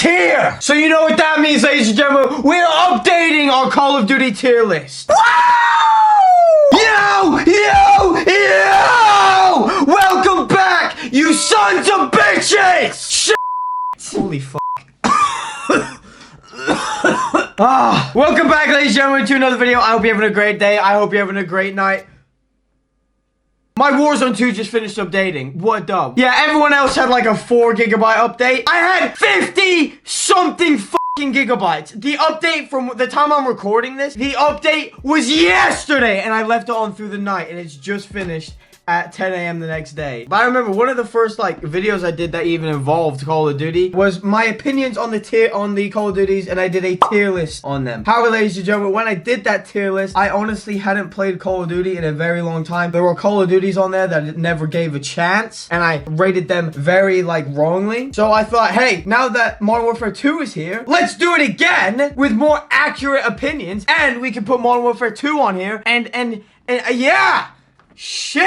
tier. So you know what that means, ladies and gentlemen. We're updating our Call of Duty tier list. Woo! Yo! Welcome back, you sons of bitches! Shit! Holy fuck. Welcome back, ladies and gentlemen, to another video. I hope you're having a great day. I hope you're having a great night. My Warzone 2 just finished updating. What a dub. Yeah, everyone else had like a 4 gigabyte update. I had 50 something fucking gigabytes. The update from the time I'm recording this, the update was yesterday, and I left it on through the night, and it's just finished at 10 a.m. the next day. But I remember one of the first like videos I did that even involved Call of Duty was my opinions on the Call of Duties, and I did a tier list on them. However, ladies and gentlemen, when I did that tier list, I honestly hadn't played Call of Duty in a very long time. There were Call of Duties on there that I never gave a chance, and I rated them very like wrongly. So I thought, hey, now that Modern Warfare 2 is here, let's do it again with more accurate opinions, and we can put Modern Warfare 2 on here, and yeah, shit.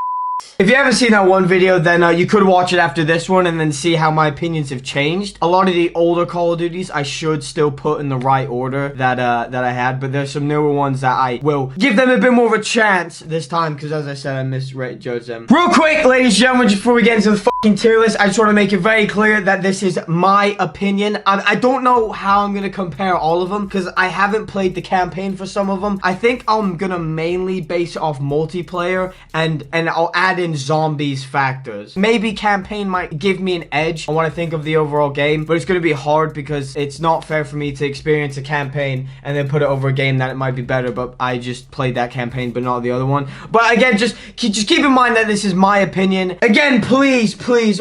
If you haven't seen that one video, then you could watch it after this one and then see how my opinions have changed. A lot of the older Call of Duties I should still put in the right order that I had, but there's some newer ones that I will give them a bit more of a chance this time, because as I said, I misjudged them. Real quick, ladies and gentlemen, just before we get into the fucking tier list, I just want to make it very clear that this is my opinion. I don't know how I'm going to compare all of them, because I haven't played the campaign for some of them. I think I'm going to mainly base it off multiplayer, and I'll add in zombies factors. Maybe campaign might give me an edge on what I think of the overall game, but it's going to be hard because it's not fair for me to experience a campaign and then put it over a game that it might be better, but I just played that campaign but not the other one. But again, just keep in mind that this is my opinion. Again, please,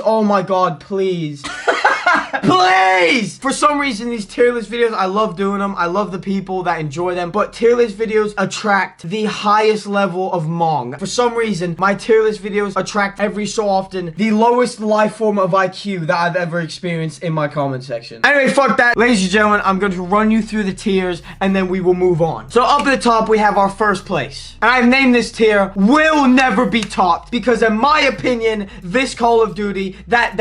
oh my god, please. Please! For some reason, these tier list videos, I love doing them. I love the people that enjoy them. But tier list videos attract the highest level of Mong. For some reason, my tier list videos attract every so often the lowest life form of IQ that I've ever experienced in my comment section. Anyway, fuck that. Ladies and gentlemen, I'm going to run you through the tiers and then we will move on. So up at the top, we have our first place. And I've named this tier Will Never Be Topped, because in my opinion, this Call of Duty, that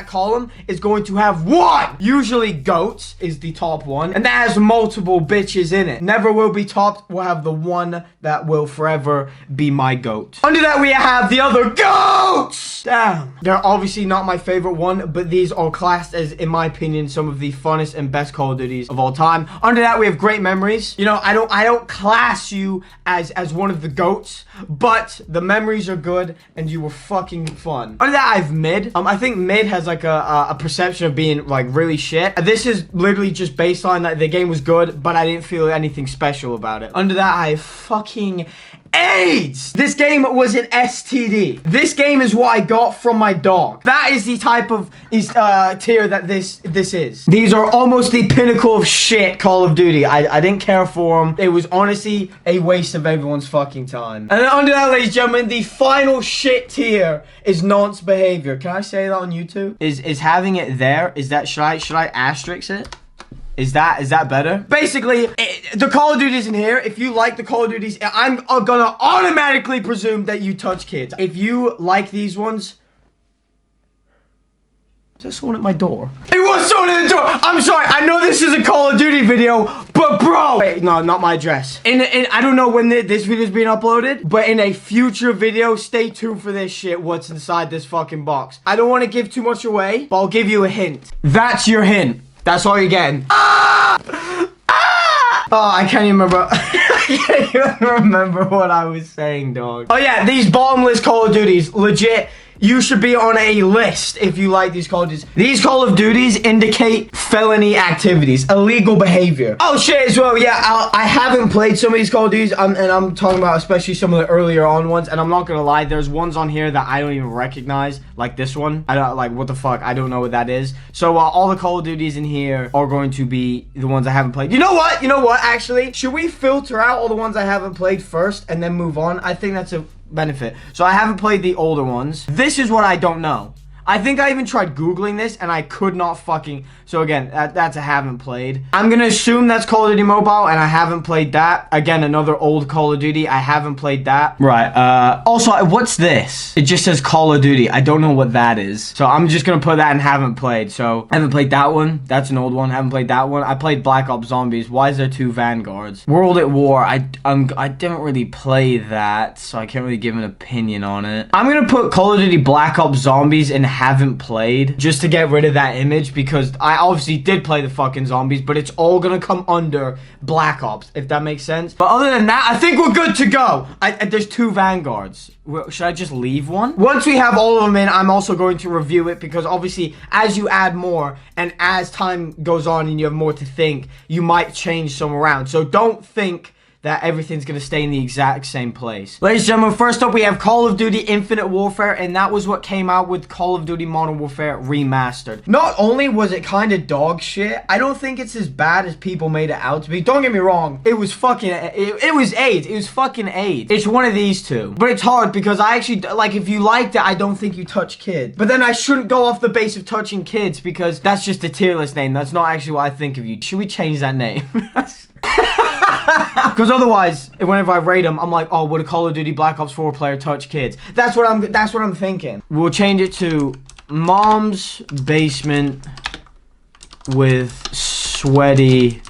column is going to have one. Usually GOATs is the top one, and that has multiple bitches in it. Never Will Be Topped will have the one that will forever be my GOAT. Under that we have the other GOATs. Damn. They're obviously not my favorite one, but these are classed as, in my opinion, some of the funnest and best Call of Duties of all time. Under that we have Great Memories. You know, I don't class you as one of the GOATs, but the memories are good and you were fucking fun. Under that I have Mid. I think Mid has like a perception of being like really shit. This is literally just based on that the game was good, but I didn't feel anything special about it. Under that I have fucking AIDS. This game was an STD. This game is what I got from my dog. That is the type of tier that this is. These are almost the pinnacle of shit Call of Duty. I didn't care for them. It was honestly a waste of everyone's fucking time. And then under that, ladies and gentlemen, the final shit tier is nonce behavior. Can I say that on YouTube? Is having it there, is that, should I asterisk it? Is that better? Basically, the Call of Duty's in here. If you like the Call of Duty's, I'm gonna automatically presume that you touch kids. If you like these ones... Is there someone at my door? It was someone at the door! I'm sorry, I know this is a Call of Duty video, but bro! Wait, no, not my address. I don't know when this video is being uploaded, but in a future video, stay tuned for this shit, what's inside this fucking box. I don't want to give too much away, but I'll give you a hint. That's your hint. That's all you're getting. Ah! Ah! Oh, I can't even remember. I can't even remember what I was saying, dog. Oh yeah, these bottomless Call of Duties, legit. You should be on a list if you like these Call of Duties. These Call of Duties indicate felony activities, illegal behavior. Oh shit as well, yeah, I haven't played some of these Call of Duties, and I'm talking about especially some of the earlier on ones, and I'm not gonna lie, there's ones on here that I don't even recognize, like this one. I don't, like, what the fuck, I don't know what that is. So all the Call of Duties in here are going to be the ones I haven't played. You know what, actually? Should we filter out all the ones I haven't played first and then move on? I think that's a benefit. So I haven't played the older ones. This is what I don't know. I think I even tried Googling this and I could not fucking... So again, that's a haven't played. I'm gonna assume that's Call of Duty Mobile and I haven't played that. Again, another old Call of Duty. I haven't played that. Right, also, what's this? It just says Call of Duty. I don't know what that is. So I'm just gonna put that in haven't played. So, I haven't played that one. That's an old one. Haven't played that one. I played Black Ops Zombies. Why is there 2 Vanguards? World at War. I didn't really play that, so I can't really give an opinion on it. I'm gonna put Call of Duty Black Ops Zombies in haven't played, just to get rid of that image, because I obviously did play the fucking zombies, but it's all gonna come under Black Ops, if that makes sense. But other than that, I think we're good to go. There's 2 Vanguards. Should I just leave one? Once we have all of them in, I'm also going to review it, because obviously as you add more and as time goes on and you have more to think, you might change some around. So don't think that everything's gonna stay in the exact same place. Ladies and gentlemen, first up we have Call of Duty Infinite Warfare, and that was what came out with Call of Duty Modern Warfare Remastered. Not only was it kind of dog shit, I don't think it's as bad as people made it out to be. Don't get me wrong, it was fucking, it was AIDS. It was fucking AIDS. It's one of these two. But it's hard because I actually, like, if you liked it, I don't think you touch kids. But then I shouldn't go off the base of touching kids, because that's just a tier list name. That's not actually what I think of you. Should we change that name? Because otherwise, whenever I rate them, I'm like, oh, would a Call of Duty Black Ops 4 player touch kids? That's what I'm thinking. We'll change it to Mom's Basement with Sweaty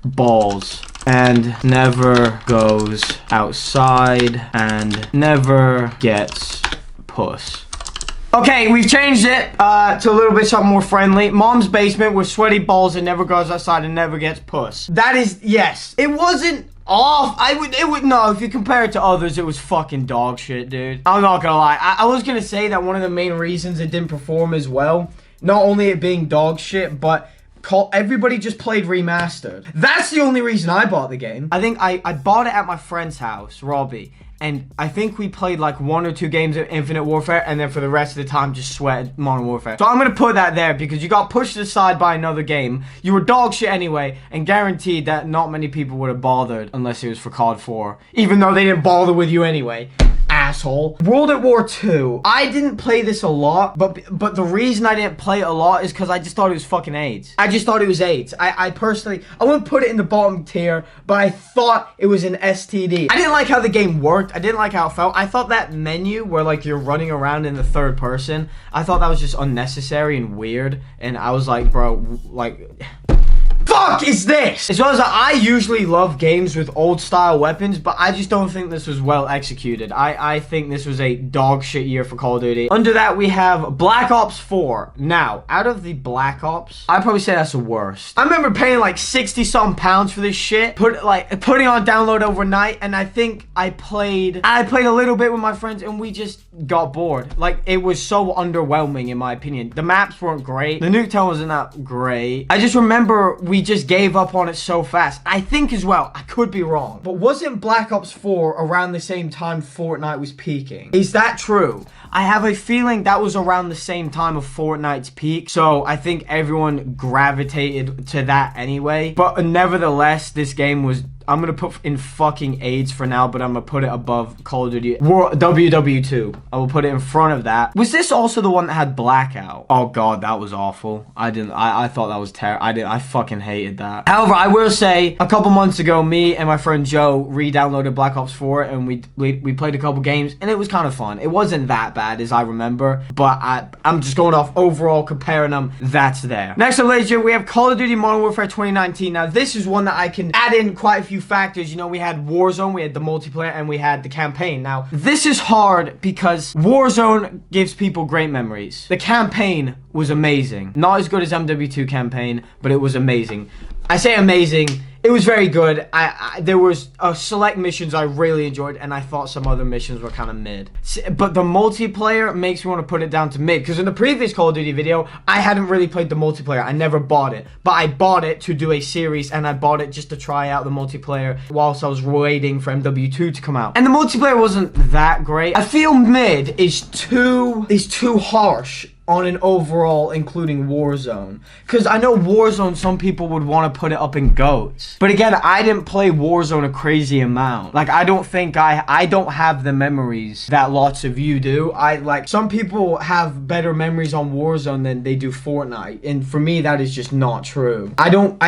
Balls and never goes outside and never gets puss. Okay, we've changed it to a little bit something more friendly. Mom's Basement with Sweaty Balls and never goes outside and never gets puss. That is, yes. It wasn't off. No, if you compare it to others, it was fucking dog shit, dude. I'm not gonna lie. I was gonna say that one of the main reasons it didn't perform as well, not only it being dog shit, but everybody just played Remastered. That's the only reason I bought the game. I think I bought it at my friend's house, Robbie. And I think we played like 1 or 2 games of Infinite Warfare, and then for the rest of the time just sweated Modern Warfare. So I'm gonna put that there because you got pushed aside by another game. You were dog shit anyway, and guaranteed that not many people would have bothered unless it was for COD 4. Even though they didn't bother with you anyway. Asshole. World at War 2. I didn't play this a lot, but the reason I didn't play it a lot is because I just thought it was fucking AIDS. I just thought it was AIDS. I personally, I wouldn't put it in the bottom tier, but I thought it was an STD. I didn't like how the game worked. I didn't like how it felt. I thought that menu where like you're running around in the third person, I thought that was just unnecessary and weird. And I was like, bro, like... fuck is this? As well as I usually love games with old style weapons, but I just don't think this was well executed. I think this was a dog shit year for Call of Duty. Under that we have Black Ops 4. Now, out of the Black Ops, I'd probably say that's the worst. I remember paying like 60-something pounds for this shit, putting on download overnight, and I think I played a little bit with my friends and we just got bored. Like, it was so underwhelming in my opinion. The maps weren't great. The Nuketown wasn't that great. I just remember we just gave up on it so fast. I think as well, I could be wrong, but wasn't Black Ops 4 around the same time Fortnite was peaking? Is that true? I have a feeling that was around the same time of Fortnite's peak, so I think everyone gravitated to that anyway. But nevertheless, this game was... I'm gonna put in fucking AIDS for now, but I'm gonna put it above Call of Duty WW2. I will put it in front of that. Was this also the one that had Blackout? Oh god, that was awful. I thought that was terrible. I fucking hated that. However, I will say, a couple months ago, me and my friend Joe re-downloaded Black Ops 4, and we played a couple games, and it was kind of fun. It wasn't that bad as I remember, but I'm just going off overall, comparing them. That's there. Next up, ladies and gentlemen, we have Call of Duty Modern Warfare 2019. Now, this is one that I can add in quite a few factors. You know, we had Warzone, we had the multiplayer, and we had the campaign. Now, this is hard because Warzone gives people great memories. The campaign was amazing. Not as good as MW2 campaign, but it was amazing. I say amazing. It was very good. There was select missions I really enjoyed, and I thought some other missions were kind of mid. But the multiplayer makes me want to put it down to mid, because in the previous Call of Duty video, I hadn't really played the multiplayer. I never bought it, but I bought it to do a series, and I bought it just to try out the multiplayer whilst I was waiting for MW2 to come out. And the multiplayer wasn't that great. I feel mid is too harsh. on an overall, including Warzone. Because I know Warzone, some people would want to put it up in GOATs. But again, I didn't play Warzone a crazy amount. Like, I don't think I don't have the memories that lots of you do. Like, some people have better memories on Warzone than they do Fortnite. And for me, that is just not true. I don't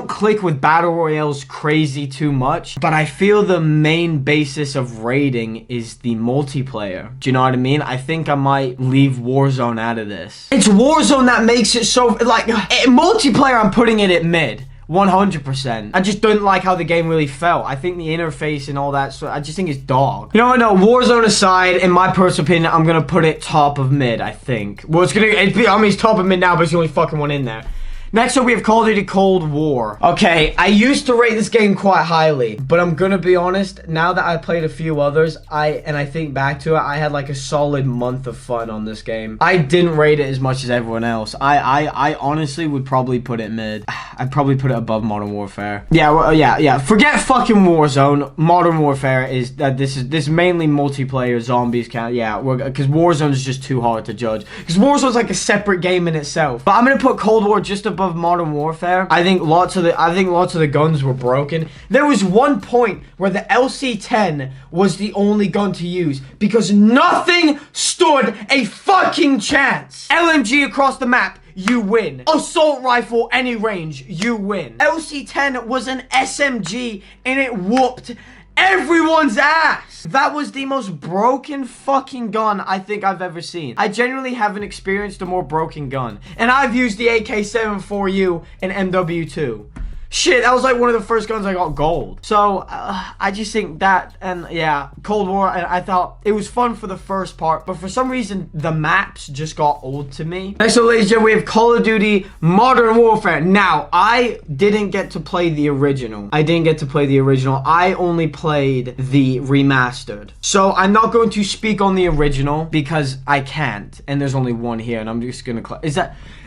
click with Battle Royales crazy too much. But I feel the main basis of rating is the multiplayer. Do you know what I mean? I think I might leave Warzone out of this. It's Warzone that makes it so, like, multiplayer, I'm putting it at mid. 100%. I just don't like how the game really felt. I think the interface and all that, so I just think it's dog. You know what, no, Warzone aside, in my personal opinion, I'm gonna put it top of mid, I think. Well, it's top of mid now, but it's the only fucking one in there. Next up, we have Call of Duty Cold War. Okay, I used to rate this game quite highly, but I'm gonna be honest, now that I played a few others, I think back to it, I had like a solid month of fun on this game. I didn't rate it as much as everyone else. I honestly would probably put it mid. I'd probably put it above Modern Warfare. Yeah, well, yeah. Forget fucking Warzone. Modern Warfare is this mainly multiplayer zombies count. Yeah, because Warzone is just too hard to judge. Because Warzone's like a separate game in itself. But I'm gonna put Cold War just above Modern Warfare. I think lots of the guns were broken. There was one point where the LC-10 was the only gun to use because nothing stood a fucking chance. LMG across the map, you win. Assault rifle, any range, you win. LC-10 was an SMG and it whooped everyone's ass. That was the most broken fucking gun I think I've ever seen. I genuinely haven't experienced a more broken gun. And I've used the AK-74U and MW2. Shit, that was like one of the first guns I got gold. So, I just think that, and yeah, Cold War, I thought it was fun for the first part, but for some reason, the maps just got old to me. Next up, ladies and gentlemen, we have Call of Duty Modern Warfare. Now, I didn't get to play the original. I only played the remastered. So, I'm not going to speak on the original because I can't, and there's only one here, and I'm just gonna,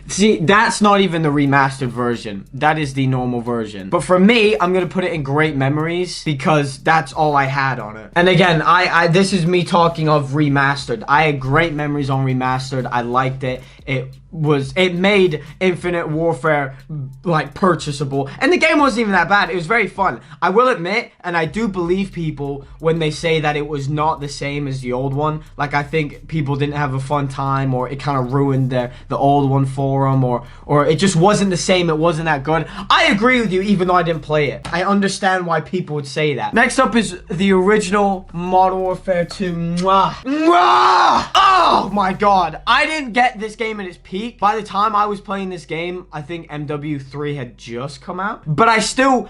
see, that's not even the remastered version. That is the normal version. But for me, I'm gonna put it in great memories because that's all I had on it. And again, this is me talking of remastered. I had great memories on remastered. I liked it. It made Infinite Warfare like purchasable, and the game wasn't even that bad. It was very fun. I will admit, and I do believe people when they say that it was not the same as the old one. Like, I think people didn't have a fun time, or it kind of ruined the old one for them, or it just wasn't the same. It wasn't that good. I agree with you, even though I didn't play it. I understand why people would say that. Next up is the original Modern Warfare 2. Mwah. Mwah! Oh my god, I didn't get this game at its peak. By the time I was playing this game, I think MW3 had just come out. But I still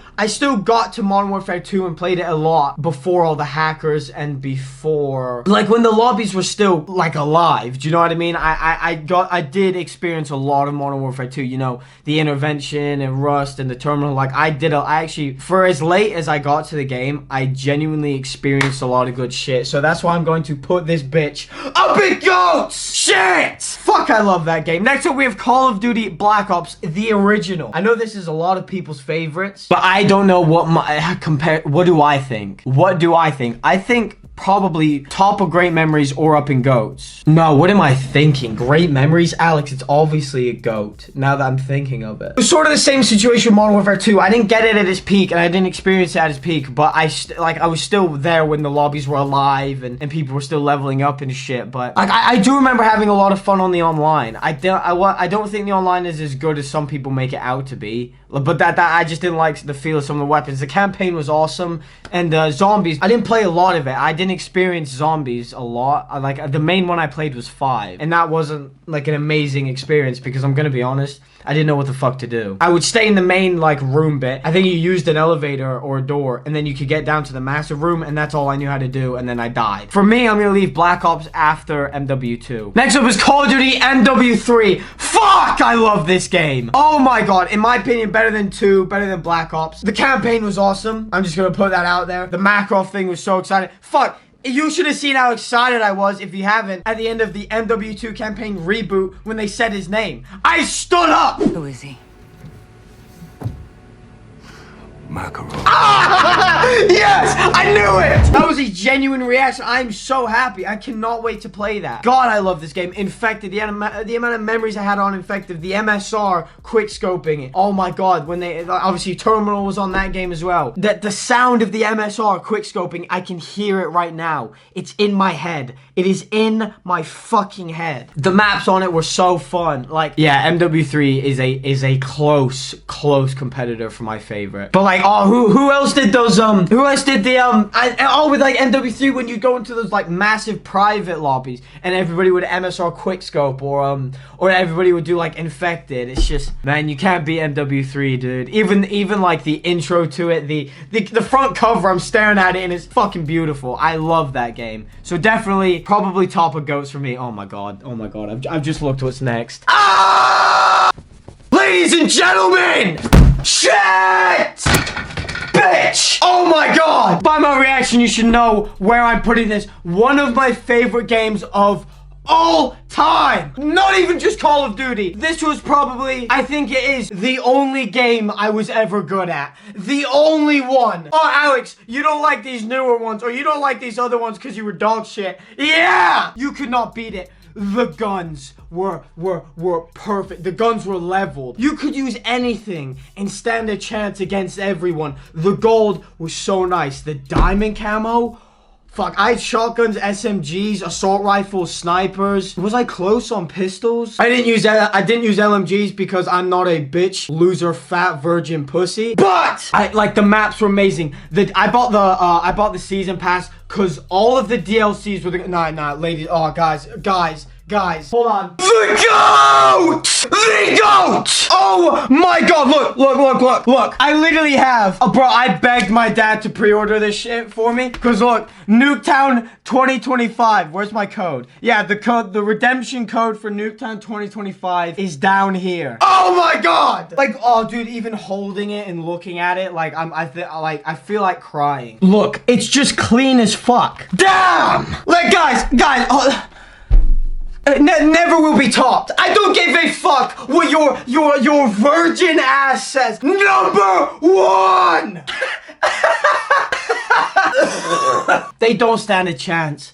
got to Modern Warfare 2 and played it a lot before all the hackers and before, like, when the lobbies were still like alive. Do you know what I mean? I did experience a lot of Modern Warfare 2. You know, the intervention and Rust and the terminal. Like, I actually, for as late as I got to the game, I genuinely experienced a lot of good shit. So that's why I'm going to put this bitch up in GOATs. Shit! Fuck, I love that game. Next up, we have Call of Duty Black Ops, the original. I know this is a lot of people's favorites, but I don't know what what do I think? I think probably top of great memories or up in GOATs. No, what am I thinking? Great memories? Alex, it's obviously a GOAT, now that I'm thinking of it. It was sort of the same situation with Modern Warfare 2. I didn't get it at its peak, and I didn't experience it at its peak, but I was still there when the lobbies were alive, and people were still leveling up and shit, but like, I do remember having a lot of fun on the online. I don't think the online is as good as some people make it out to be, but that I just didn't like the feel of some of the weapons. The campaign was awesome, and zombies, I didn't play a lot of it. I didn't experience zombies a lot. Like, the main one I played was 5, and that wasn't like an amazing experience because I'm gonna be honest, I didn't know what the fuck to do. I would stay in the main like room bit. I think you used an elevator or a door, and then you could get down to the massive room, and that's all I knew how to do, and then I died. For me, I'm gonna leave Black Ops after MW2. Next up is Call of Duty MW3. Fuck, I love this game. Oh my god, in my opinion, better than 2, better than Black Ops. The campaign was awesome. I'm just gonna put that out there. The Makarov thing was so exciting. Fuck. You should have seen how excited I was, if you haven't, at the end of the MW2 campaign reboot when they said his name. I stood up! Who is he? Makarov. Ah! Yes, I knew it. That was a genuine reaction. I'm so happy. I cannot wait to play that. God, I love this game. Infected, the amount of memories I had on Infected, the MSR, quick scoping it. Oh my God, when they, obviously Terminal was on that game as well. The sound of the MSR quick scoping, I can hear it right now. It's in my head. It is in my fucking head. The maps on it were so fun. Like, yeah, MW3 is a close competitor for my favorite. But like, oh, who else did those, who else did the, with like MW3 when you go into those like massive private lobbies and everybody would MSR quickscope or everybody would do like Infected. It's just, man, you can't beat MW3, dude. Even like the intro to it, the front cover, I'm staring at it and it's fucking beautiful. I love that game. So definitely, probably top of GOATs for me. Oh my God, I've just looked what's next. Ah! Ladies and gentlemen, shit! Bitch! Oh my God! By my reaction, you should know where I'm putting this. One of my favorite games of all time. Not even just Call of Duty. This was probably, I think it is, the only game I was ever good at. The only one. Oh, Alex, you don't like these newer ones, or you don't like these other ones because you were dog shit. Yeah! You could not beat it. The guns were perfect. The guns were leveled. You could use anything and stand a chance against everyone. The gold was so nice. The diamond camo, fuck, I had shotguns, SMGs, assault rifles, snipers. Was I close on pistols? I didn't use LMGs because I'm not a bitch, loser, fat, virgin pussy. But the maps were amazing. I bought the season pass because all of the DLCs were nah, ladies. Oh, guys, hold on. The GOAT! The GOAT! Oh my God, look. I literally have, bro, I begged my dad to pre-order this shit for me. Cause look, Nuketown 2025, where's my code? Yeah, the redemption code for Nuketown 2025 is down here. Oh my God! Like, oh dude, even holding it and looking at it, like, I feel like crying. Look, it's just clean as fuck. Damn! Like, guys, oh, never will be topped. I don't give a fuck what your virgin ass says. Number one. They don't stand a chance.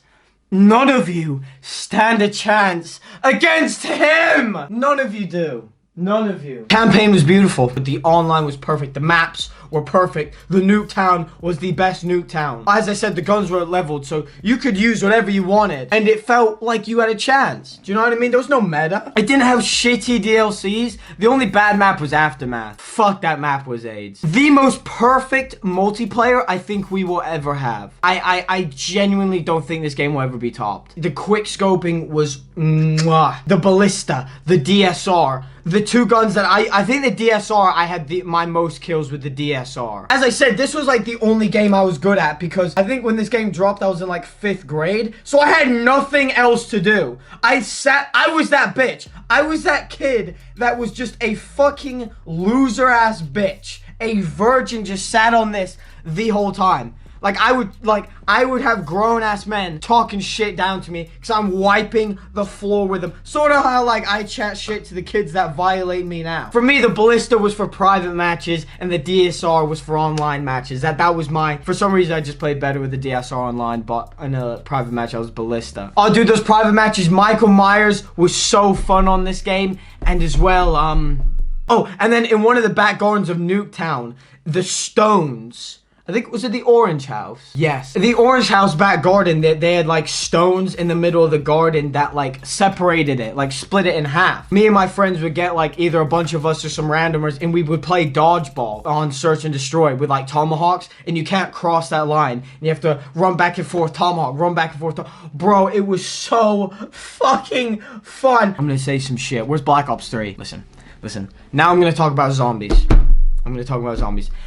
None of you stand a chance against him. None of you do. None of you. Campaign was beautiful. The online was perfect. The maps were perfect. The Nuketown was the best Nuketown. As I said, the guns were leveled, so you could use whatever you wanted, and it felt like you had a chance. Do you know what I mean? There was no meta. It didn't have shitty DLCs. The only bad map was Aftermath. Fuck, that map was AIDS. The most perfect multiplayer I think we will ever have. I genuinely don't think this game will ever be topped. The quick scoping was mwah. The ballista, the DSR, the two guns that I think the DSR, I had my most kills with the DSR. As I said, this was like the only game I was good at because I think when this game dropped, I was in like 5th grade. So I had nothing else to do. I was that bitch. I was that kid that was just a fucking loser ass bitch. A virgin, just sat on this the whole time. I would have grown-ass men talking shit down to me because I'm wiping the floor with them. Sort of how, like, I chat shit to the kids that violate me now. For me, the ballista was for private matches and the DSR was for online matches. That was for some reason, I just played better with the DSR online, but in a private match, I was ballista. Oh, dude, those private matches, Michael Myers was so fun on this game. And as well, oh, and then in one of the back gardens of Nuketown, the stones, I think, was it the orange house? Yes. The orange house back garden, they had like stones in the middle of the garden that like separated it, like split it in half. Me and my friends would get like either a bunch of us or some randomers and we would play dodgeball on Search and Destroy with like tomahawks, and you can't cross that line. And you have to run back and forth, tomahawk, run back and forth. Bro, it was so fucking fun. I'm gonna say some shit. Where's Black Ops 3? Listen. Now I'm gonna talk about zombies.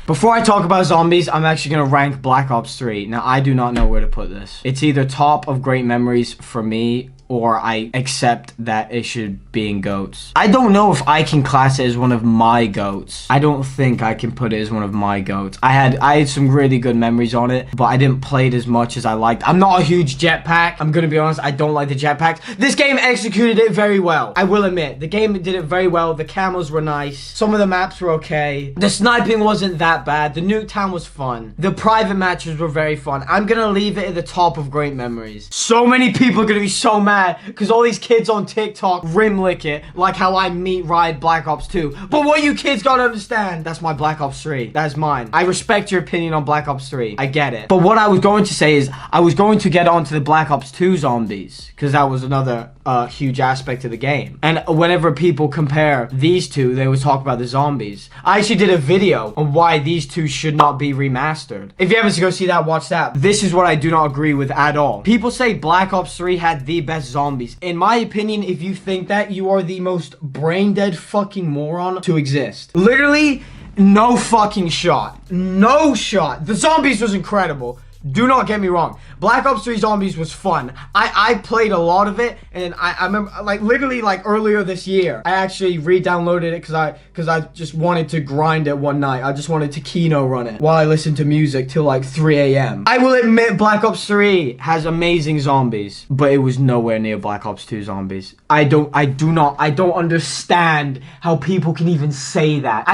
Before I talk about zombies, I'm actually going to rank Black Ops 3. Now, I do not know where to put this. It's either top of great memories for me or I accept that it should be in GOATs. I don't know if I can class it as one of my GOATs. I don't think I can put it as one of my GOATs. I had some really good memories on it, but I didn't play it as much as I liked. I'm not a huge jetpack. I'm gonna be honest, I don't like the jetpacks. This game executed it very well. I will admit, the game did it very well. The camos were nice. Some of the maps were okay. The sniping wasn't that bad. The Nuketown was fun. The private matches were very fun. I'm gonna leave it at the top of great memories. So many people are gonna be so mad because all these kids on TikTok rim lick it like how I meat ride Black Ops 2. But what you kids gotta understand, that's my Black Ops 3. That's mine. I respect your opinion on Black Ops 3. I get it. But what I was going to say is I was going to get onto the Black Ops 2 zombies because that was another huge aspect of the game. And whenever people compare these two, they would talk about the zombies. I actually did a video on why these two should not be remastered. If you haven't to go see that, watch that. This is what I do not agree with at all. People say Black Ops 3 had the best zombies. In my opinion, if you think that, you are the most brain dead fucking moron to exist. Literally, no fucking shot. No shot. The zombies was incredible. Do not get me wrong. Black Ops 3 Zombies was fun. I played a lot of it, and I remember, like, literally, like, earlier this year, I actually re-downloaded it because I just wanted to grind it one night. I just wanted to Kino run it while I listened to music till, like, 3 a.m. I will admit Black Ops 3 has amazing zombies, but it was nowhere near Black Ops 2 zombies. I don't understand how people can even say that.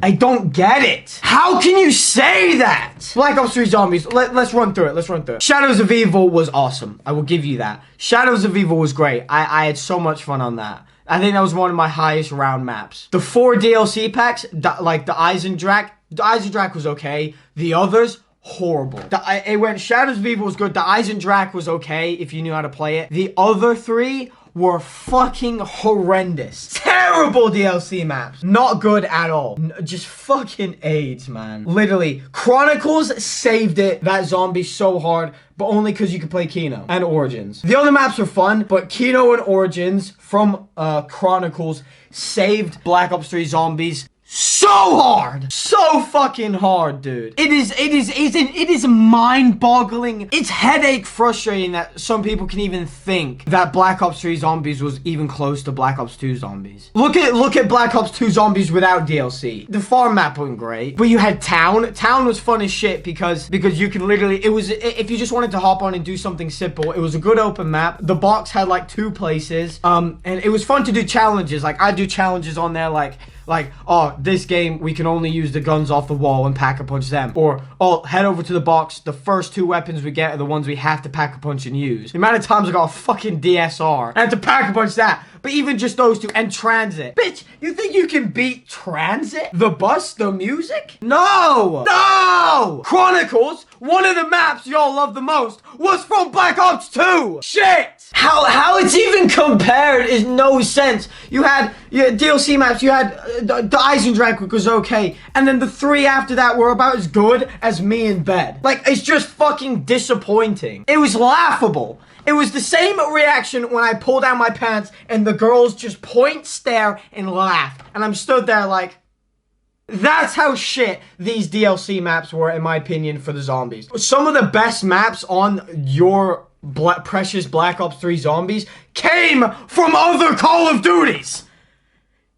I don't get it. How can you say that? Black Ops 3 Zombies. Let's run through it. Shadows of Evil was awesome. I will give you that. Shadows of Evil was great. I had so much fun on that. I think that was one of my highest round maps. The 4 DLC packs, like the Eisendrache was okay. The others, horrible. It went Shadows of Evil was good. The Eisendrache was okay if you knew how to play it. The other 3 were fucking horrendous. Terrible DLC maps. Not good at all. Just fucking AIDS, man. Literally. Chronicles saved it, that zombie, so hard, but only because you could play Kino and Origins. The other maps were fun, but Kino and Origins from Chronicles saved Black Ops 3 Zombies so hard. So fucking hard, dude. It is mind-boggling. It's headache frustrating that some people can even think that Black Ops 3 Zombies was even close to Black Ops 2 Zombies. Look at Black Ops 2 Zombies without DLC. The farm map wasn't great, but you had Town. Town was fun as shit because you could literally, if you just wanted to hop on and do something simple, it was a good open map. The box had like 2 places, and it was fun to do challenges. Like I do challenges on there like, oh, this game, we can only use the guns off the wall and pack-a-punch them. Or, oh, head over to the box. The first 2 weapons we get are the ones we have to pack-a-punch and use. The amount of times I got a fucking DSR and had to pack-a-punch that. But even just those 2. And Transit. Bitch, you think you can beat Transit? The bus? The music? No! No! Chronicles, one of the maps y'all love the most, was from Black Ops 2! Shit! How it's even compared is no sense. You had DLC maps, you had the Eisendrache, which was okay, and then the 3 after that were about as good as Me in Bed. Like, it's just fucking disappointing. It was laughable. It was the same reaction when I pulled down my pants and the girls just point, stare, and laugh. And I'm stood there like, that's how shit these DLC maps were, in my opinion, for the zombies. Some of the best maps on your precious Black Ops 3 Zombies came from other Call of Duties.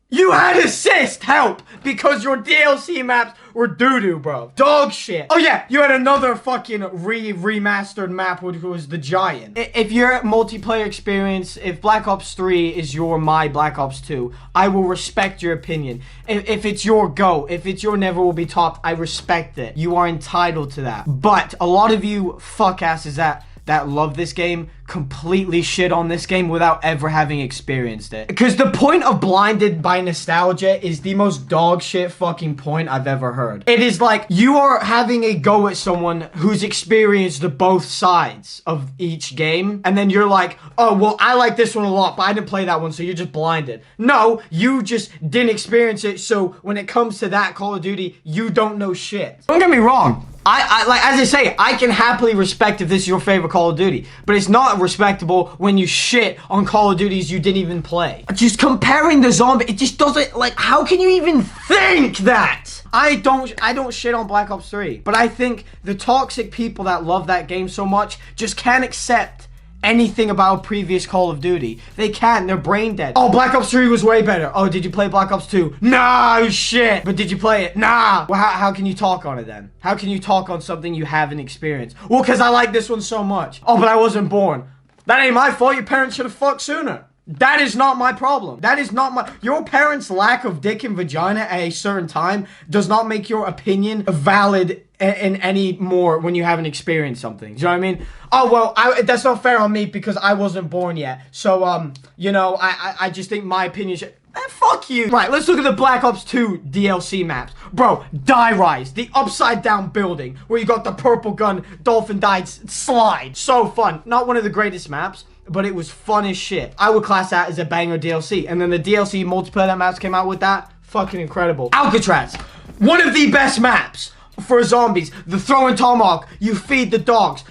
You had assist help because your DLC maps were doo-doo, bro. Dog shit. Oh yeah, you had another fucking remastered map, which was the Giant. If your multiplayer experience, if Black Ops 3 is my Black Ops 2, I will respect your opinion. If it's your GOAT, if it's your never will be topped, I respect it. You are entitled to that. But a lot of you fuckasses that love this game completely shit on this game without ever having experienced it. Because the point of blinded by nostalgia is the most dog shit fucking point I've ever heard. It is like you are having a go at someone who's experienced the both sides of each game, and then you're like, oh, well, I like this one a lot, but I didn't play that one, so you're just blinded. No, you just didn't experience it, so when it comes to that Call of Duty, you don't know shit. Don't get me wrong. like, as I say, I can happily respect if this is your favorite Call of Duty, but it's not respectable when you shit on Call of Duties you didn't even play. Just comparing the zombie, it just doesn't, like, how can you even think that? I don't shit on Black Ops 3, but I think the toxic people that love that game so much just can't accept anything about previous Call of Duty. They can't. They're brain dead. Oh, Black Ops 3 was way better. Oh, did you play Black Ops 2? No, shit. But did you play it? Nah. Well, how can you talk on it then? How can you talk on something you haven't experienced? Well, because I like this one so much. Oh, but I wasn't born. That ain't my fault. Your parents should have fucked sooner. That is not my problem. That is not my... Your parents' lack of dick and vagina at a certain time does not make your opinion valid in any more when you haven't experienced something. Do you know what I mean? Oh, well, that's not fair on me because I wasn't born yet. So, you know, I just think my opinion should... fuck you. Right, let's look at the Black Ops 2 DLC maps. Bro, Die Rise, the upside down building where you got the purple gun, dolphin died slide. So fun. Not one of the greatest maps, but it was fun as shit. I would class that as a banger DLC. And then the DLC multiplayer that maps came out with that, fucking incredible. Alcatraz, one of the best maps for zombies. The throwing tomahawk, you feed the dogs.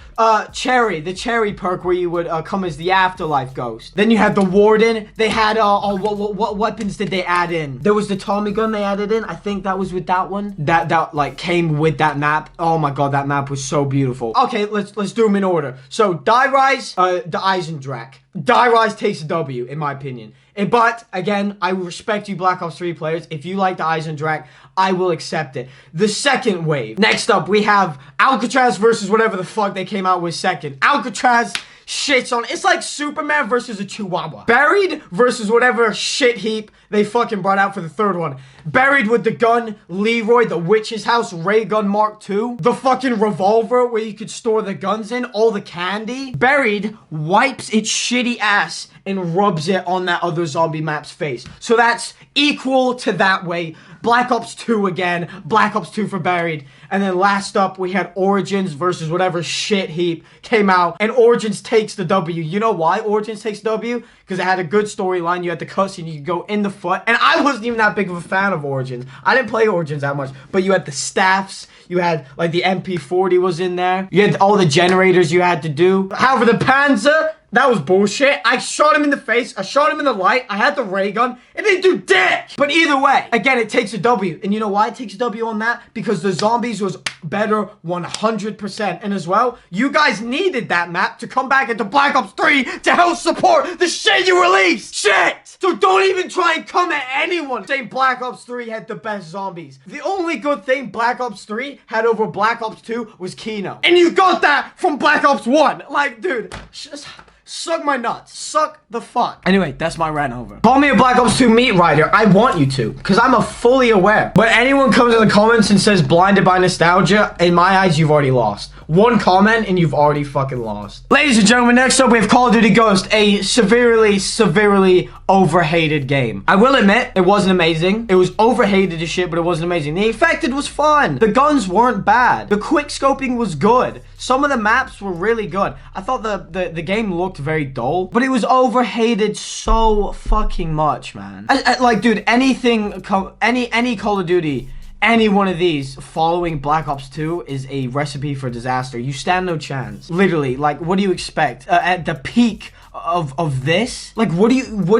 Cherry, the cherry perk where you would come as the afterlife ghost. Then you had the warden. They had what weapons did they add in? There was the Tommy gun they added in. I think that was with that one. That like came with that map. Oh my god, that map was so beautiful. Okay, let's do them in order. So Die Rise, the Eisendrache. Die Rise takes a W in my opinion. But again, I respect you Black Ops 3 players. If you like the Eisendrache, I will accept it. The second wave. Next up, we have Alcatraz versus whatever the fuck they came out with second. Alcatraz shits on... It's like Superman versus a Chihuahua. Buried versus whatever shit heap they fucking brought out for the third one. Buried with the gun, Leroy, the witch's house, ray gun Mark II. The fucking revolver where you could store the guns in. All the candy. Buried wipes its shitty ass and rubs it on that other zombie map's face. So that's equal to that way. Black Ops 2 again. Black Ops 2 for Buried. And then last up, we had Origins versus whatever shit heap came out. And Origins takes the W. You know why Origins takes the W? Because it had a good storyline. You had the cutscene. You could go in the foot. And I wasn't even that big of a fan of Origins. I didn't play Origins that much. But you had the staffs. You had, like, the MP40 was in there. You had all the generators you had to do. However, the Panzer... That was bullshit. I shot him in the face. I shot him in the light. I had the ray gun. It didn't do dick. But either way, again, it takes a W. And you know why it takes a W on that? Because the zombies was better 100%. And as well, you guys needed that map to come back into Black Ops 3 to help support the shit you released. Shit. So don't even try and come at anyone saying Black Ops 3 had the best zombies. The only good thing Black Ops 3 had over Black Ops 2 was Kino. And you got that from Black Ops 1. Like, dude, just... Suck my nuts. Suck the fuck. Anyway, that's my rant over. Call me a Black Ops 2 meat rider. I want you to, because I'm fully aware. But anyone comes in the comments and says blinded by nostalgia, in my eyes, you've already lost. One comment and you've already fucking lost. Ladies and gentlemen, next up we have Call of Duty Ghost, a severely overhated game. I will admit, it wasn't amazing. It was overhated as shit, but it wasn't amazing. The Infected was fun. The guns weren't bad. The quick scoping was good. Some of the maps were really good. I thought the game looked very dull, but it was overhated so fucking much, man. Like, dude, any Call of Duty, any one of these following Black Ops 2 is a recipe for disaster. You stand no chance. Literally, like, what do you expect? At the peak of this? Like, what do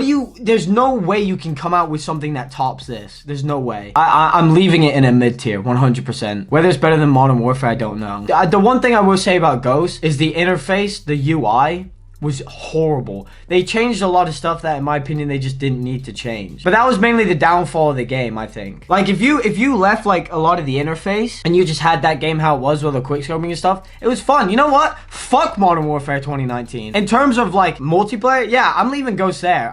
you, there's no way you can come out with something that tops this. There's no way. I'm leaving it in a mid-tier, 100%. Whether it's better than Modern Warfare, I don't know. The one thing I will say about Ghost is the interface, the UI, was horrible. They changed a lot of stuff that, in my opinion, they just didn't need to change. But that was mainly the downfall of the game, I think. Like, if you left, like, a lot of the interface, and you just had that game how it was with the quickscoping and stuff, it was fun. You know what? Fuck Modern Warfare 2019. In terms of, like, multiplayer, yeah, I'm leaving Ghost there.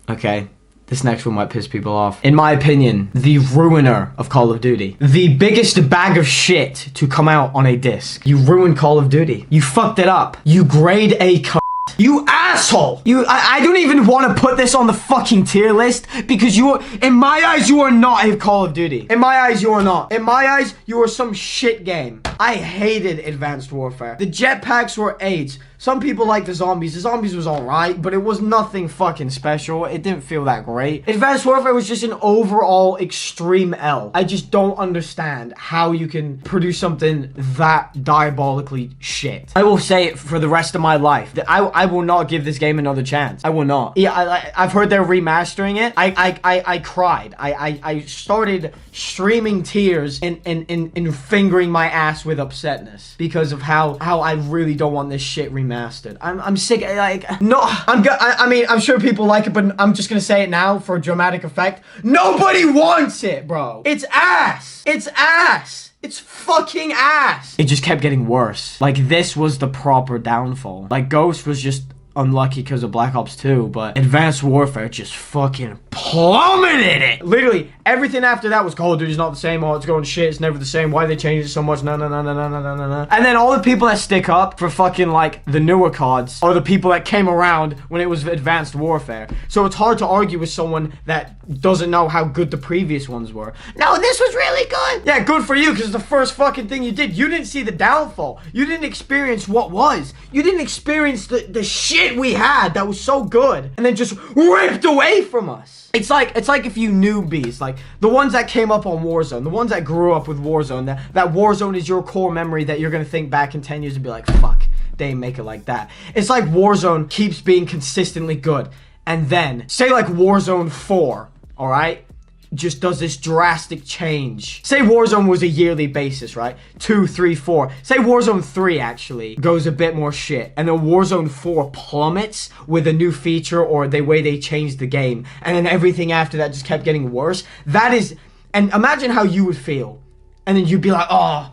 Okay. This next one might piss people off. In my opinion, the ruiner of Call of Duty. The biggest bag of shit to come out on a disc. You ruined Call of Duty. You fucked it up. You grade A c***. You asshole! I don't even want to put this on the fucking tier list because in my eyes, you are not a Call of Duty. In my eyes, you are not. In my eyes, you are some shit game. I hated Advanced Warfare. The jetpacks were AIDS. Some people like the zombies. The zombies was alright, but it was nothing fucking special. It didn't feel that great. Advanced Warfare was just an overall extreme L. I just don't understand how you can produce something that diabolically shit. I will say it for the rest of my life. I will not give this game another chance. I will not. Yeah, I've heard they're remastering it. I cried. I started streaming tears and fingering my ass with upsetness because of how I really don't want this shit remastered. I'm sick. Like, no, I mean, I'm sure people like it, but I'm just gonna say it now for dramatic effect. Nobody wants it, bro. It's ass. It's ass. It's fucking ass. It just kept getting worse. Like, this was the proper downfall. Like, Ghost was just unlucky because of Black Ops 2, but Advanced Warfare just fucking plummeted it. Literally, everything after that was Call of Duty's not the same. Oh, it's going shit. It's never the same. Why they changed it so much? No. And then all the people that stick up for fucking, like, the newer CODs are the people that came around when it was Advanced Warfare. So it's hard to argue with someone that doesn't know how good the previous ones were. No, this was really good. Yeah, good for you, because the first fucking thing you did, you didn't see the downfall. You didn't experience what was. You didn't experience the shit we had that was so good and then just ripped away from us. It's like if you newbies, like the ones that came up on Warzone, the ones that grew up with Warzone, that Warzone is your core memory that you're gonna think back in 10 years and be like, fuck, they didn't make it like that. It's like Warzone keeps being consistently good, and then say like Warzone 4, all right, just does this drastic change. Say Warzone was a yearly basis, right? 2, 3, 4. Say Warzone 3 actually goes a bit more shit, and then Warzone 4 plummets with a new feature or the way they changed the game, and then everything after that just kept getting worse. That is, and imagine how you would feel, and then you'd be like, oh,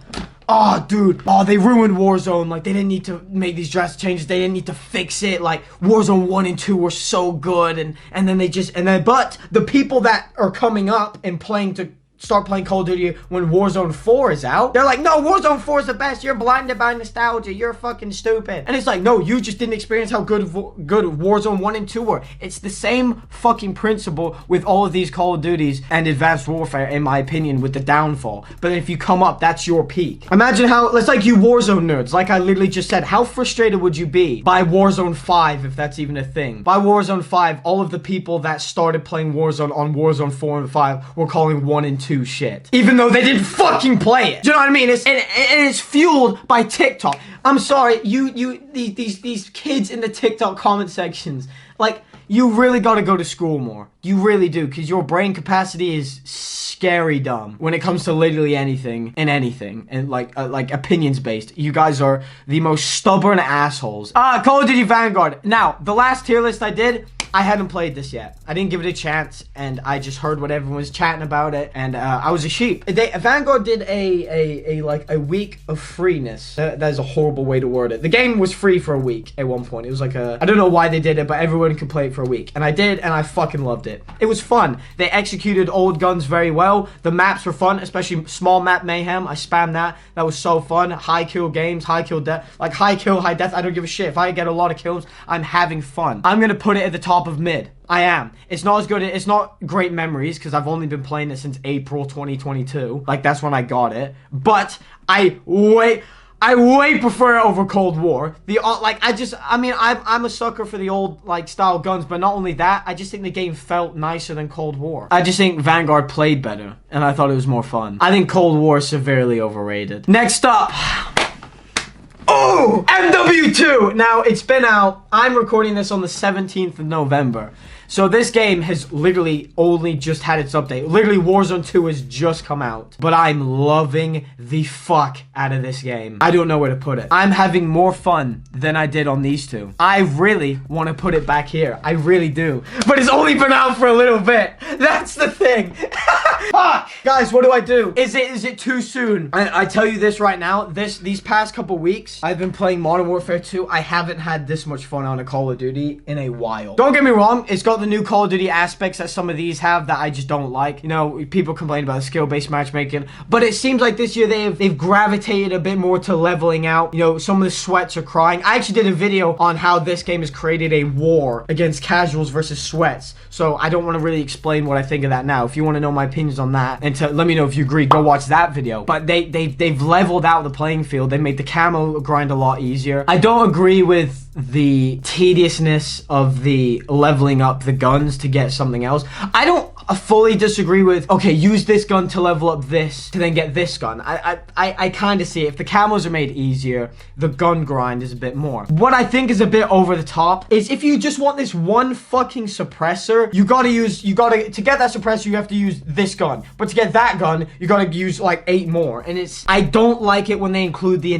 dude, they ruined Warzone. Like, they didn't need to make these drastic changes. They didn't need to fix it. Like, Warzone 1 and 2 were so good. And then but the people that are coming up and start playing Call of Duty when Warzone 4 is out, they're like, no, Warzone 4 is the best. You're blinded by nostalgia. You're fucking stupid. And it's like, no, you just didn't experience how good Warzone 1 and 2 were. It's the same fucking principle with all of these Call of Duties and Advanced Warfare, in my opinion, with the downfall. But if you come up, that's your peak. Imagine how, it's like you Warzone nerds, like I literally just said, how frustrated would you be by Warzone 5, if that's even a thing? By Warzone 5, all of the people that started playing Warzone on Warzone 4 and 5 were calling 1 and 2 shit, even though they didn't fucking play it. Do you know what I mean? It's fueled by TikTok. I'm sorry, these kids in the TikTok comment sections, like, you really gotta go to school more. You really do, because your brain capacity is scary dumb when it comes to literally anything and like opinions based. You guys are the most stubborn assholes. Call of Duty Vanguard. Now, the last tier list I did, I hadn't played this yet. I didn't give it a chance, and I just heard what everyone was chatting about it, and I was a sheep. Vanguard did a week of freeness. That is a horrible way to word it. The game was free for a week at one point. It was like I don't know why they did it, but everyone could play it for a week, and I did, and I fucking loved it. It was fun. They executed old guns very well. The maps were fun, especially small map mayhem. I spammed that. That was so fun. High kill games, high kill death, like high kill, high death. I don't give a shit. If I get a lot of kills, I'm having fun. I'm gonna put it at the top of mid. I am. It's not as good. It's not great memories because I've only been playing it since April 2022. Like, that's when I got it. But I way prefer it over Cold War. I'm a sucker for the old, like, style guns, but not only that, I just think the game felt nicer than Cold War. I just think Vanguard played better, and I thought it was more fun. I think Cold War is severely overrated. Next up, oh, MW2. Now, it's been out. I'm recording this on the 17th of November. So this game has literally only just had its update. Literally, Warzone 2 has just come out. But I'm loving the fuck out of this game. I don't know where to put it. I'm having more fun than I did on these two. I really want to put it back here. I really do. But it's only been out for a little bit. That's the thing. Fuck! Guys, what do? Is it too soon? I tell you this right now. These past couple weeks, I've been playing Modern Warfare 2. I haven't had this much fun on a Call of Duty in a while. Don't get me wrong. It's got the new Call of Duty aspects that some of these have that I just don't like. You know, people complain about skill-based matchmaking, but it seems like this year they've gravitated a bit more to leveling out. You know, some of the sweats are crying. I actually did a video on how this game has created a war against casuals versus sweats, so I don't want to really explain what I think of that now. If you want to know my opinions on on that. And to let me know if you agree, go watch that video. But they've leveled out the playing field. They made the camo grind a lot easier. I don't agree with the tediousness of the leveling up the guns to get something else. I don't fully disagree with, okay, use this gun to level up this to then get this gun. I kind of see it. If the camos are made easier, the gun grind is a bit more. What I think is a bit over the top is if you just want this one fucking suppressor, to get that suppressor, you have to use this gun. But to get that gun, you gotta use like 8 more. And I don't like it when they include the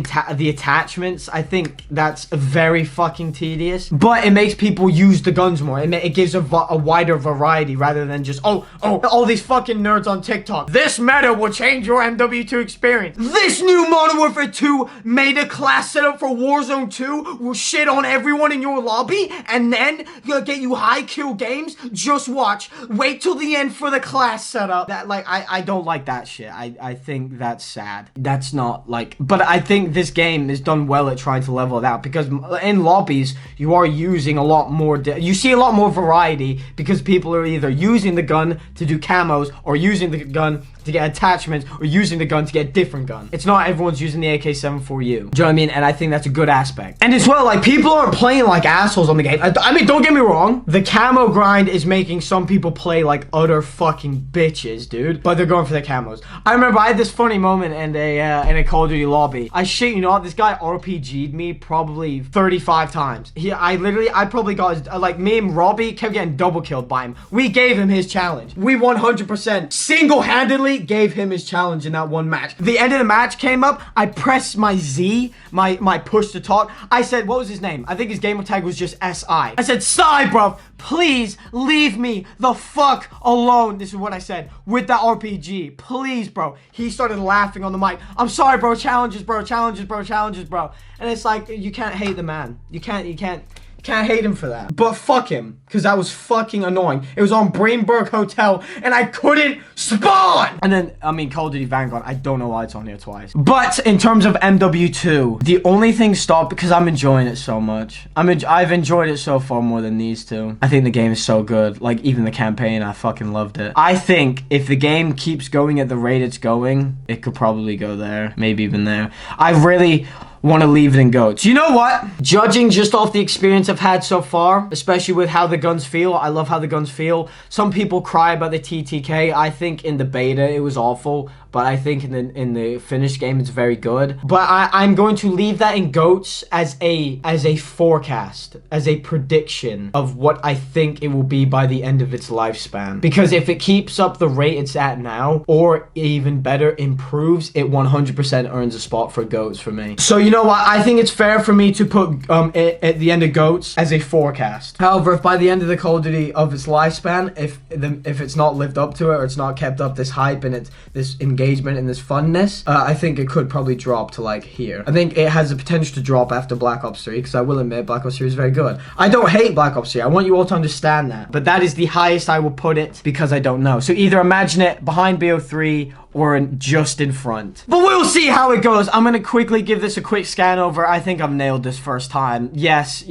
attachments. I think that's very fucking tedious. But it makes people use the guns more. It gives a wider variety rather than just, oh, all these fucking nerds on TikTok. This meta will change your MW2 experience. This new Modern Warfare 2 made a class setup for Warzone 2 will shit on everyone in your lobby and then get you high kill games. Just watch. Wait till the end for the class setup. That, like, I don't like that shit. I think that's sad. That's not like, but I think this game is done well at trying to level it out because in lobbies you are using a lot more. You see a lot more variety because people are either using the gun to do camos or using the gun to get attachments or using the gun to get a different gun. It's not everyone's using the AK-7 for you. Do you know what I mean? And I think that's a good aspect. And as well, like, people aren't playing like assholes on the game. I mean, don't get me wrong. The camo grind is making some people play like utter fucking bitches, dude. But they're going for the camos. I remember I had this funny moment in a Call of Duty lobby. I shit you not, this guy RPG'd me probably 35 times. I probably got, like, me and Robbie kept getting double killed by him. We gave him his challenge. We 100% single-handedly gave him his challenge in that one match. The end of the match came up. I pressed my Z, my push to talk. I said, what was his name? I think his gamer tag was just SI. I said, Sai, bro, please leave me the fuck alone. This is what I said with that RPG. Please, bro. He started laughing on the mic. I'm sorry, bro. Challenges, bro. Challenges, bro. Challenges, bro. And it's like, you can't hate the man. You can't hate him for that. But fuck him, because that was fucking annoying. It was on Brainberg Hotel, and I couldn't spawn! And then, I mean, Call of Duty Vanguard, I don't know why it's on here twice. But in terms of MW2, the only thing stopped because I'm enjoying it so much. I've enjoyed it so far more than these two. I think the game is so good. Like, even the campaign, I fucking loved it. I think if the game keeps going at the rate it's going, it could probably go there. Maybe even there. I really want to leave it in GOATs. You know what? Judging just off the experience I've had so far, especially with how the guns feel, I love how the guns feel. Some people cry about the TTK. I think in the beta it was awful, but I think in the finished game it's very good. But I'm going to leave that in GOATs as a forecast, as a prediction of what I think it will be by the end of its lifespan. Because if it keeps up the rate it's at now, or even better, improves, it 100% earns a spot for GOATs for me. So you know what? I think it's fair for me to put it at the end of GOATs as a forecast. However, if by the end of the Call of Duty of its lifespan, if it's not lived up to it, or it's not kept up this hype and it's this engagement and this funness, I think it could probably drop to like here. I think it has the potential to drop after Black Ops 3, because I will admit Black Ops 3 is very good. I don't hate Black Ops 3. I want you all to understand that. But that is the highest I will put it because I don't know. So either imagine it behind BO3 or just in front. But we'll see how it goes. I'm gonna quickly give this a quick scan over. I think I've nailed this first time. Yes.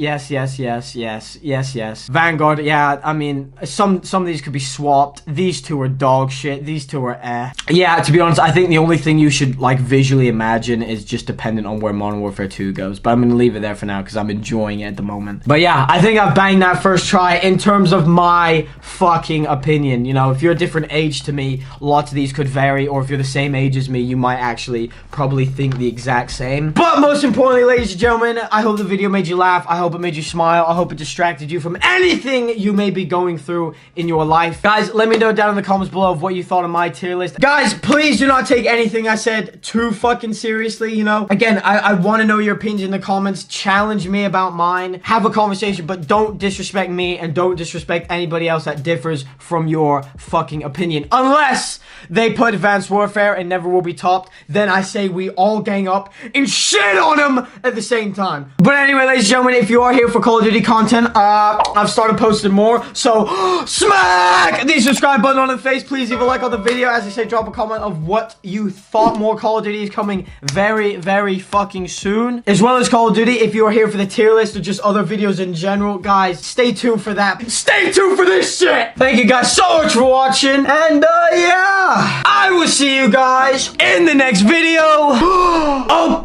Vanguard, yeah, I mean, some of these could be swapped. These two are dog shit. These two are eh. Yeah, to be honest, I think the only thing you should, like, visually imagine is just dependent on where Modern Warfare 2 goes. But I'm gonna leave it there for now because I'm enjoying it at the moment. But yeah, I think I've banged that first try in terms of my fucking opinion. You know, if you're a different age to me, lots of these could vary. Or if you're the same age as me, you might actually probably think the exact same. But most importantly, ladies and gentlemen, I hope the video made you laugh. I hope it made you smile. I hope it distracted you from anything you may be going through in your life. Guys, let me know down in the comments below of what you thought of my tier list. Guys, please do not take anything I said too fucking seriously, you know? Again, I want to know your opinions in the comments. Challenge me about mine. Have a conversation, but don't disrespect me and don't disrespect anybody else that differs from your fucking opinion. Unless they put advanced Advanced Warfare and never will be topped, then I say we all gang up and shit on him at the same time. But anyway, ladies and gentlemen, if you are here for Call of Duty content, I've started posting more, so smack the subscribe button on the face. Please leave a like on the video. As I say, drop a comment of what you thought. More Call of Duty is coming very, very fucking soon, as well as Call of Duty. If you are here for the tier list or just other videos in general, guys, stay tuned for that. Stay tuned for this shit. Thank you guys so much for watching, and yeah, I will see you guys in the next video. Oh,